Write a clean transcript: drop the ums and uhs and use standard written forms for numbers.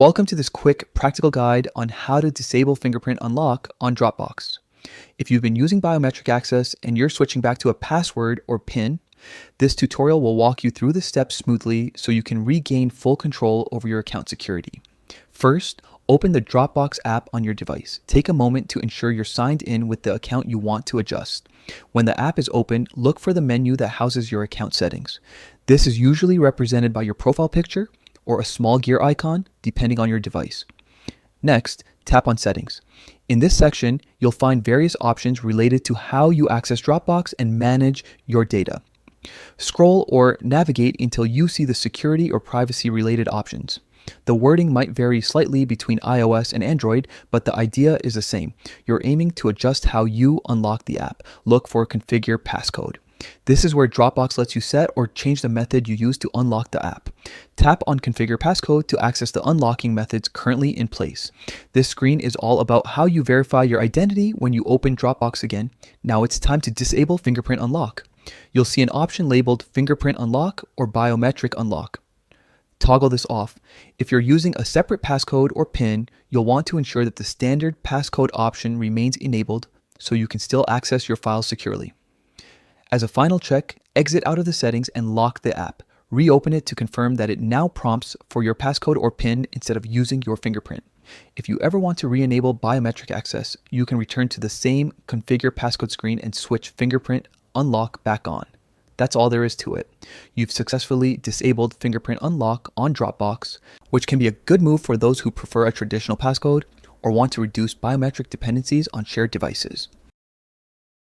Welcome to this quick practical guide on how to disable fingerprint unlock on Dropbox. If you've been using biometric access and you're switching back to a password or PIN, this tutorial will walk you through the steps smoothly so you can regain full control over your account security. First, open the Dropbox app on your device. Take a moment to ensure you're signed in with the account you want to adjust. When the app is open, look for the menu that houses your account settings. This is usually represented by your profile picture or a small gear icon, depending on your device. Next, tap on Settings. In this section, you'll find various options related to how you access Dropbox and manage your data. Scroll or navigate until you see the security or privacy-related options. The wording might vary slightly between iOS and Android, but the idea is the same. You're aiming to adjust how you unlock the app. Look for Configure Passcode. This is where Dropbox lets you set or change the method you use to unlock the app. Tap on Configure Passcode to access the unlocking methods currently in place. This screen is all about how you verify your identity when you open Dropbox again. Now it's time to disable Fingerprint Unlock. You'll see an option labeled Fingerprint Unlock or Biometric Unlock. Toggle this off. If you're using a separate passcode or PIN, you'll want to ensure that the standard passcode option remains enabled so you can still access your files securely. As a final check, exit out of the settings and lock the app. Reopen it to confirm that it now prompts for your passcode or PIN instead of using your fingerprint. If you ever want to re-enable biometric access, you can return to the same Configure Passcode screen and switch Fingerprint Unlock back on. That's all there is to it. You've successfully disabled Fingerprint Unlock on Dropbox, which can be a good move for those who prefer a traditional passcode or want to reduce biometric dependencies on shared devices.